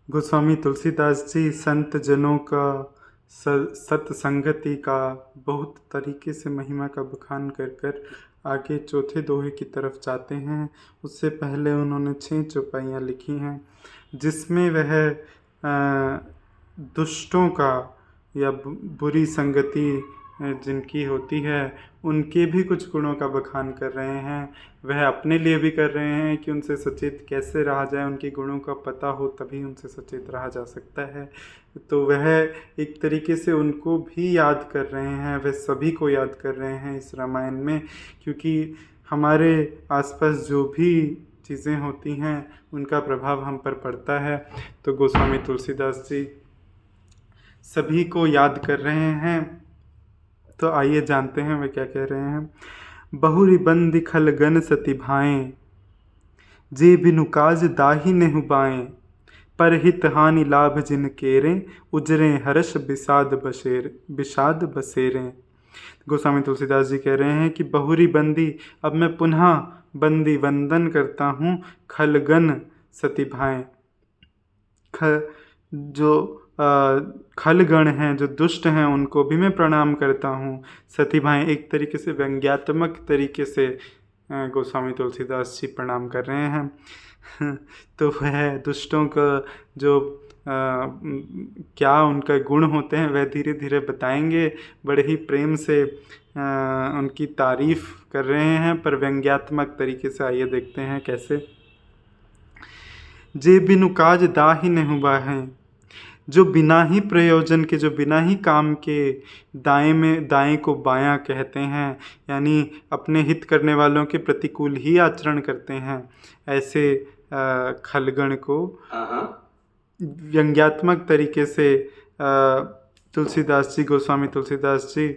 गोस्वामी तुलसीदास जी संत जनों का सत्संगति का बहुत तरीके से महिमा का बखान कर कर आगे चौथे दोहे की तरफ जाते हैं। उससे पहले उन्होंने 6 चौपाइयाँ लिखी हैं जिसमें वह दुष्टों का या बुरी संगति जिनकी होती है उनके भी कुछ गुणों का बखान कर रहे हैं। वह अपने लिए भी कर रहे हैं कि उनसे सचेत कैसे रहा जाए, उनके गुणों का पता हो तभी उनसे सचेत रहा जा सकता है। तो वह एक तरीके से उनको भी याद कर रहे हैं, वह सभी को याद कर रहे हैं इस रामायण में, क्योंकि हमारे आसपास जो भी चीज़ें होती हैं उनका प्रभाव हम पर पड़ता है। तो गोस्वामी तुलसीदास जी सभी को याद कर रहे हैं। तो आइए जानते हैं वे क्या कह रहे हैं। बहुरी बंदी खल गन सति भाएं, जे बिनु काज दाही नेहु बाएं, पर हित हानि लाभ जिन केरें, उजरे हर्ष विषाद बसेरें। गोस्वामी तुलसीदास जी कह रहे हैं कि बहुरी बंदी, अब मैं पुनः बंदी वंदन करता हूँ। खलगन सति भाएं, जो खलगण हैं, जो दुष्ट हैं, उनको भी मैं प्रणाम करता हूँ। सती भाई एक तरीके से व्यंग्यात्मक तरीके से गोस्वामी तुलसीदास जी प्रणाम कर रहे हैं। तो वह दुष्टों का जो क्या उनका गुण होते हैं वह धीरे धीरे बताएंगे। बड़े ही प्रेम से उनकी तारीफ कर रहे हैं, पर व्यंग्यात्मक तरीके से। आइए देखते हैं कैसे। जे बिनु काज दाही नेहु बाहें, जो बिना ही प्रयोजन के, जो बिना ही काम के दाएं को बायां कहते हैं, यानी अपने हित करने वालों के प्रतिकूल ही आचरण करते हैं, ऐसे खलगण को व्यंग्यात्मक तरीके से तुलसीदास जी, गोस्वामी तुलसीदास जी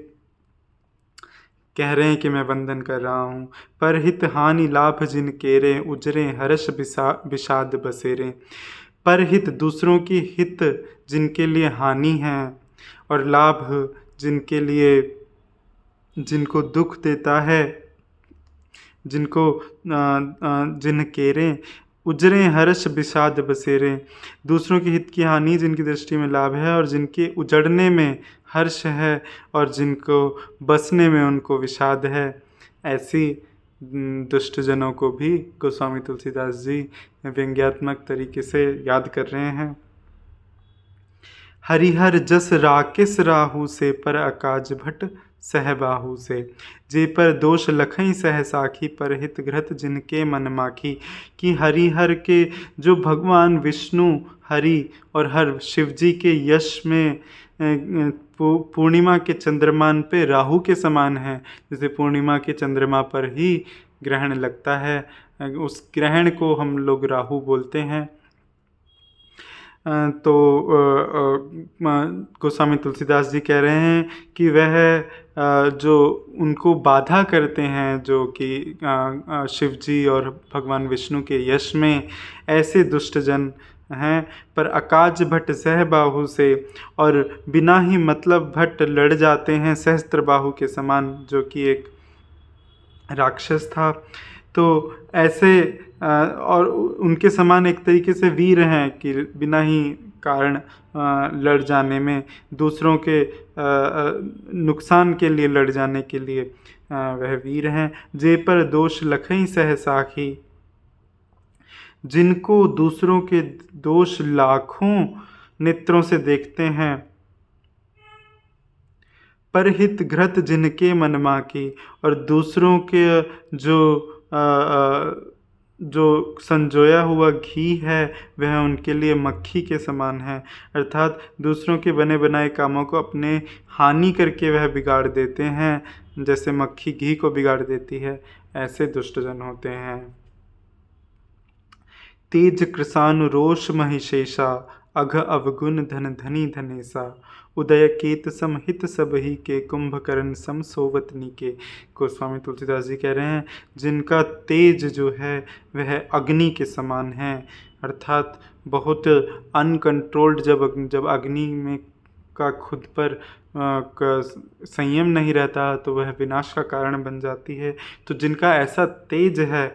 कह रहे हैं कि मैं वंदन कर रहा हूँ। पर हित हानि लाभ जिन केरे, उजरे हर्ष विषाद बसेरे। पर हित दूसरों की हित जिनके लिए हानि है, और लाभ जिनके लिए, जिनको दुख देता है, जिनको जिन केरे, उजरे हर्ष विषाद बसेरे। दूसरों के हित की हानि जिनकी दृष्टि में लाभ है, और जिनके उजड़ने में हर्ष है, और जिनको बसने में उनको विषाद है, ऐसी दुष्टजनों को भी गोस्वामी तुलसीदास जी व्यंग्यात्मक तरीके से याद कर रहे हैं। हरिहर जस राकेश राहु से, पर अकाज भट सहबाहु से। जे पर दोष लखई सह साखी, पर हित घृत जिनके मन माखी। कि हरिहर के, जो भगवान विष्णु, हरि और हर शिव जी के यश में पूर्णिमा के चंद्रमान पे राहु के समान है। जैसे पूर्णिमा के चंद्रमा पर ही ग्रहण लगता है, उस ग्रहण को हम लोग राहु बोलते हैं। तो गोस्वामी तुलसीदास जी कह रहे हैं कि वह जो उनको बाधा करते हैं, जो कि शिव जी और भगवान विष्णु के यश में, ऐसे दुष्टजन हैं। पर अकाज भट्ट सहबाहु से, और बिना ही मतलब भट्ट लड़ जाते हैं सहस्त्र बाहु के समान, जो कि एक राक्षस था। तो ऐसे और उनके समान एक तरीके से वीर हैं कि बिना ही कारण लड़ जाने में, दूसरों के नुकसान के लिए लड़ जाने के लिए वह वीर हैं। जे पर दोष लखई सह साखी, जिनको दूसरों के दोष लाखों नेत्रों से देखते हैं। पर हित घृत जिनके मन माकी, और दूसरों के जो संजोया हुआ घी है वह उनके लिए मक्खी के समान है। अर्थात दूसरों के बने बनाए कामों को अपने हानि करके वह बिगाड़ देते हैं, जैसे मक्खी घी को बिगाड़ देती है, ऐसे दुष्टजन होते हैं। तेज कृसानु रोष महिषेषा, अघ अवगुण धन धनी धनेसा। उदय केत समहित सबही के, कुंभकर्ण सम सोवतनी के। गोस्वामी तुलसीदास जी कह रहे हैं जिनका तेज जो है वह अग्नि के समान है। अर्थात बहुत अनकंट्रोल्ड, जब अग्नि में का खुद पर संयम नहीं रहता तो वह विनाश का कारण बन जाती है। तो जिनका ऐसा तेज है,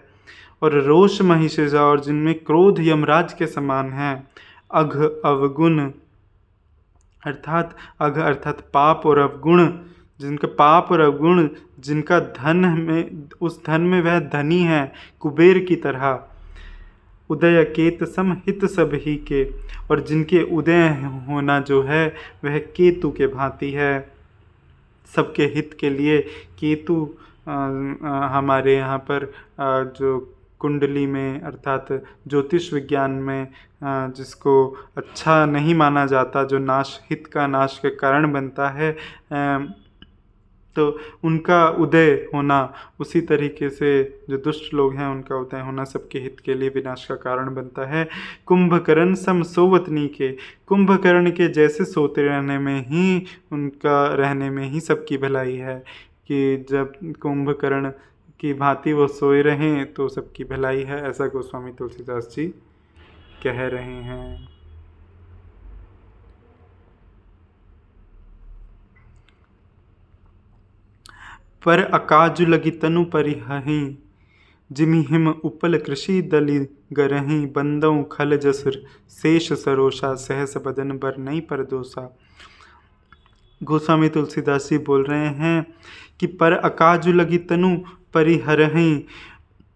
और रोष महिषेषा, और जिनमें क्रोध यमराज के समान है। अघ अवगुण, अर्थात अघ अर्थात पाप और अवगुण, जिनका पाप और अवगुण, जिनका धन में, उस धन में वह धनी है कुबेर की तरह। उदय केत सम हित सब ही के, और जिनके उदय होना जो है वह केतु के भांति है, सबके हित के लिए। केतु हमारे यहाँ पर जो कुंडली में अर्थात ज्योतिष विज्ञान में जिसको अच्छा नहीं माना जाता, जो नाश, हित का नाश के कारण बनता है, तो उनका उदय होना, उसी तरीके से जो दुष्ट लोग हैं उनका उदय होना सबके हित के लिए विनाश का कारण बनता है। कुंभकर्ण सम सोवतनी के, कुंभकर्ण के जैसे सोते रहने में ही, उनका रहने में ही सबकी भलाई है, कि जब कुंभकर्ण की भांति वो सोए रहें तो सबकी भलाई है, ऐसा गोस्वामी तुलसीदास जी कह रहे हैं। पर अकाजु लगी तनु परिहहि, जिमि हिम उपल कृषि दलि गरहि, बंदौ खल जसुर शेष सरोषा, सहस बदन बर नहीं पर दोषा। गोस्वामी तुलसीदास जी बोल रहे हैं कि पर अकाजु लगी तनु परिहरहि,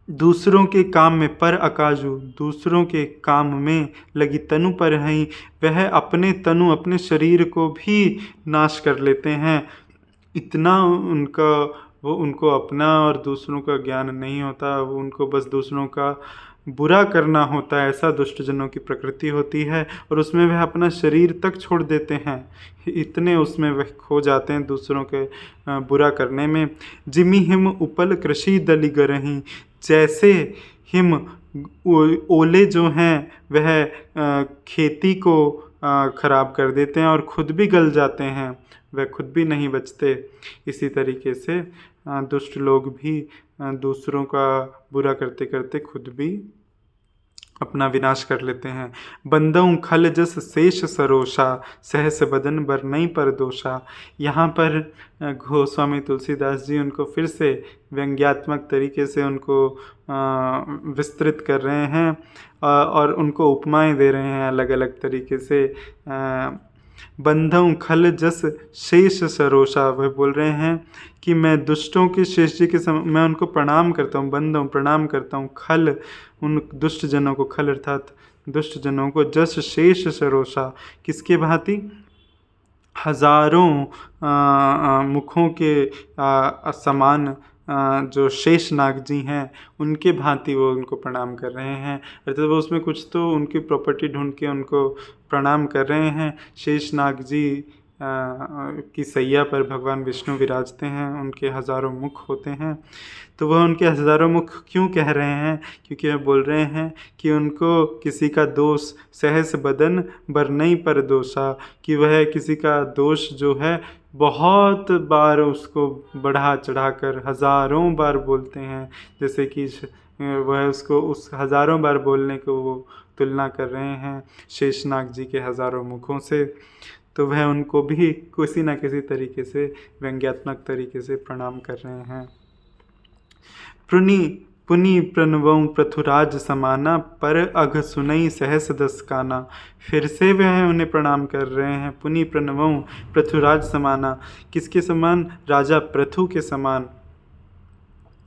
दूसरों के काम में, पर अकाजु दूसरों के काम में, लगी तनु परिहरहि, वह अपने तनु, अपने शरीर को भी नाश कर लेते हैं। इतना उनका, वो उनको अपना और दूसरों का ज्ञान नहीं होता, वो उनको बस दूसरों का बुरा करना होता है, ऐसा दुष्टजनों की प्रकृति होती है, और उसमें वह अपना शरीर तक छोड़ देते हैं, इतने उसमें वह खो जाते हैं दूसरों के बुरा करने में। जिमि हिम उपल कृषि दलि गरहि, जैसे हिम ओले जो हैं वह खेती को खराब कर देते हैं और खुद भी गल जाते हैं, वह खुद भी नहीं बचते। इसी तरीके से दुष्ट लोग भी दूसरों का बुरा करते करते खुद भी अपना विनाश कर लेते हैं। बंदऊ खल जस शेष सरोषा, सहस बदन बर नहीं पर दोषा। यहाँ पर गोस्वामी तुलसीदास जी उनको फिर से व्यंग्यात्मक तरीके से उनको विस्तृत कर रहे हैं और उनको उपमाएं दे रहे हैं अलग अलग तरीके से। बंधऊ खल जस शेष सरोषा, वह बोल रहे हैं कि मैं दुष्टों के शेष जी के मैं उनको प्रणाम करता हूँ, बंधऊ प्रणाम करता हूँ, खल उन दुष्ट जनों को, खल अर्थात दुष्ट जनों को, जस शेष सरोषा, किसके भांति, हजारों मुखों के समान जो शेष नाग जी हैं उनके भांति वो उनको प्रणाम कर रहे हैं। अर्थात वो उसमें कुछ तो उनकी प्रॉपर्टी ढूंढ के उनको प्रणाम कर रहे हैं। शेष नाग जी की सैया पर भगवान विष्णु विराजते हैं, उनके हजारों मुख होते हैं। तो वह उनके हजारों मुख क्यों कह रहे हैं, क्योंकि वह बोल रहे हैं कि उनको किसी का दोष, सहस बदन बर नहीं पर दोषा, कि वह किसी का दोष जो है बहुत बार उसको बढ़ा चढ़ा कर हजारों बार बोलते हैं, जैसे कि वह उसको उस हजारों बार बोलने को वो तुलना कर रहे हैं शेषनाग जी के हजारों मुखों से। तो वह उनको भी किसी न किसी तरीके से व्यंग्यात्मक तरीके से प्रणाम कर रहे हैं। पुनि प्रणवं पृथुराज समाना, पर अघ सुनई सहस दस काना। फिर से वह उन्हें प्रणाम कर रहे हैं। पुनि प्रणवं पृथुराज समाना, किसके समान, राजा पृथु के समान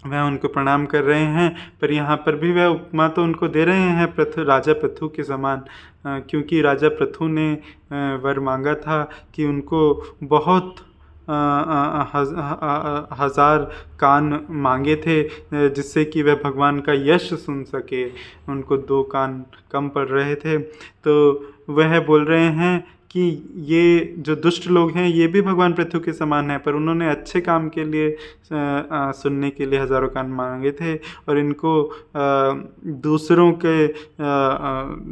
वह उनको प्रणाम कर रहे हैं। पर यहाँ पर भी वह उपमा तो उनको दे रहे हैं राजा पृथु के समान, क्योंकि राजा पृथु ने वर मांगा था कि उनको बहुत हजार कान मांगे थे जिससे कि वह भगवान का यश सुन सके, उनको 2 कान कम पड़ रहे थे। तो वह बोल रहे हैं कि ये जो दुष्ट लोग हैं ये भी भगवान पृथु के समान है, पर उन्होंने अच्छे काम के लिए सुनने के लिए हजारों कान मांगे थे, और इनको दूसरों के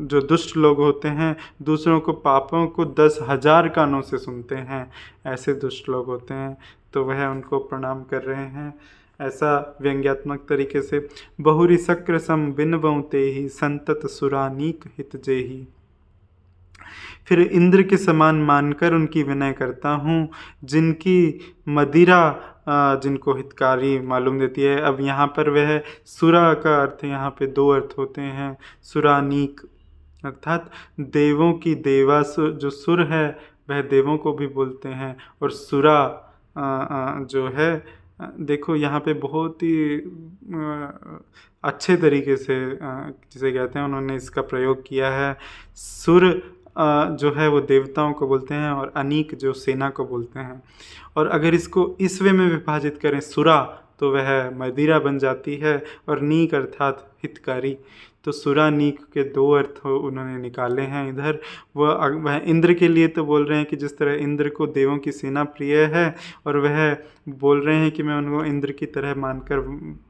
जो दुष्ट लोग होते हैं दूसरों को पापों को 10,000 कानों से सुनते हैं, ऐसे दुष्ट लोग होते हैं। तो वह उनको प्रणाम कर रहे हैं ऐसा व्यंग्यात्मक तरीके से। बहुरी सक्र सम बिनबऊ तेहि, संतत सुरानीक हित जेहि। फिर इंद्र के समान मानकर उनकी विनय करता हूँ, जिनकी मदिरा जिनको हितकारी मालूम देती है। अब यहाँ पर वह सुरा का अर्थ, यहाँ पे 2 अर्थ होते हैं, सुरानीक अर्थात देवों की देवासुर जो सुर है वह देवों को भी बोलते हैं, और सुरा जो है देखो यहाँ पे बहुत ही अच्छे तरीके से जिसे कहते हैं उन्होंने इसका प्रयोग किया है। सुर जो है वो देवताओं को बोलते हैं और अनीक जो सेना को बोलते हैं। और अगर इसको इस वे में विभाजित करें सुरा, तो वह मदिरा बन जाती है, और नीक अर्थात हितकारी। तो सुरा नीक के दो अर्थ उन्होंने निकाले हैं इधर। वह इंद्र के लिए तो बोल रहे हैं कि जिस तरह इंद्र को देवों की सेना प्रिय है, और वह बोल रहे हैं कि मैं उनको इंद्र की तरह मानकर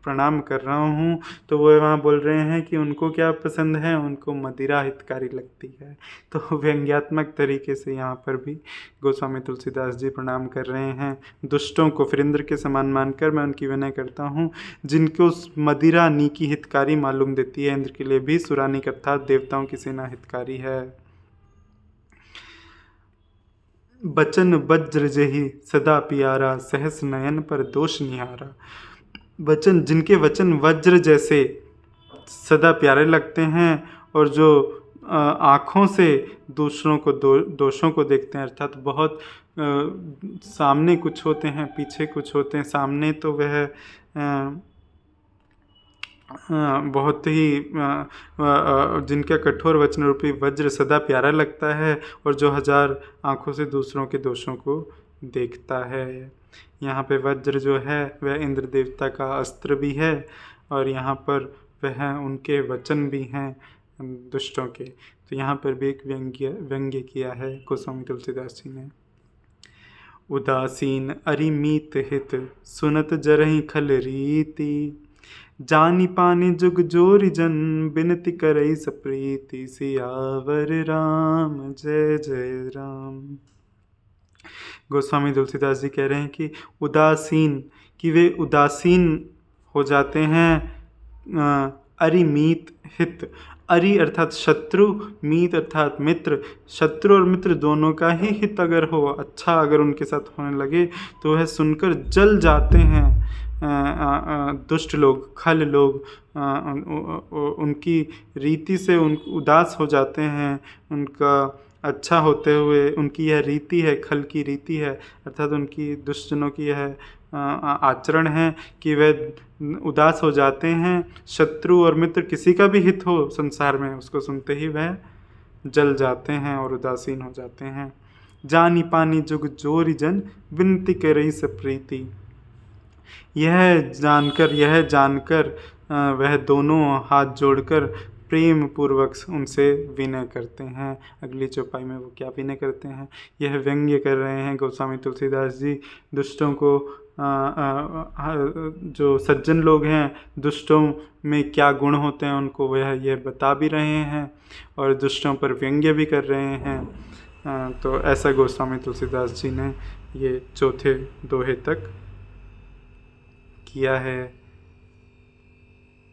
प्रणाम कर रहा हूँ, तो वो वहाँ बोल रहे हैं कि उनको क्या पसंद है, उनको मदिरा हितकारी लगती है। तो व्यंग्यात्मक तरीके से यहाँ पर भी गोस्वामी तुलसीदास जी प्रणाम कर रहे हैं। दुष्टों को फिर इंद्र के समान मानकर मैं उनकी विनय करता हूँ। जिनको मदिरा नीकी हितकारी मालूम देती है, इंद्र के लिए भी सुरानिक अर्थात देवताओं की सेना हितकारी है। बचन वज्र जही सदा प्यारा, सहस नयन पर दोष निहारा। वचन, जिनके वचन वज्र जैसे सदा प्यारे लगते हैं, और जो आँखों से दूसरों को दोषों को देखते हैं, अर्थात बहुत सामने कुछ होते हैं पीछे कुछ होते हैं। सामने तो वह बहुत ही जिनका कठोर वचन रूपी वज्र सदा प्यारा लगता है, और जो 1000 आँखों से दूसरों के दोषों को देखता है। यहाँ पे वज्र जो है वह इंद्र देवता का अस्त्र भी है, और यहाँ पर वह उनके वचन भी हैं दुष्टों के। तो यहाँ पर भी एक व्यंग्य किया है गोस्वामी तुलसीदास जी ने। उदासीन अरिमीत हित, सुनत जरहि खल रीति। जानी पानी जुग जोरी जन, बिनती करई सप्रीति। सियावर राम जय जय राम। गोस्वामी तुलसीदास जी कह रहे हैं कि उदासीन, कि वे उदासीन हो जाते हैं। अरिमीत हित, अरि अर्थात शत्रु, मीत अर्थात मित्र। शत्रु और मित्र दोनों का ही हित अगर हो, अच्छा अगर उनके साथ होने लगे, तो वह सुनकर जल जाते हैं। दुष्ट लोग, खल लोग उनकी रीति से उदास हो जाते हैं। उनका अच्छा होते हुए उनकी यह रीति है, खल की रीति है, अर्थात उनकी दुष्टजनों की यह आचरण है कि वे उदास हो जाते हैं। शत्रु और मित्र किसी का भी हित हो संसार में, उसको सुनते ही वह जल जाते हैं और उदासीन हो जाते हैं। जानी पानी जुग जोरी जन, विनती करई सप्रीति। यह जानकर वह दोनों हाथ जोड़कर प्रेम पूर्वक उनसे विनय करते हैं। अगली चौपाई में वो क्या विनय करते हैं, यह व्यंग्य कर रहे हैं गोस्वामी तुलसीदास जी। दुष्टों को जो सज्जन लोग हैं, दुष्टों में क्या गुण होते हैं उनको वह यह बता भी रहे हैं, और दुष्टों पर व्यंग्य भी कर रहे हैं। तो ऐसा गोस्वामी तुलसीदास जी ने ये चौथे दोहे तक किया है।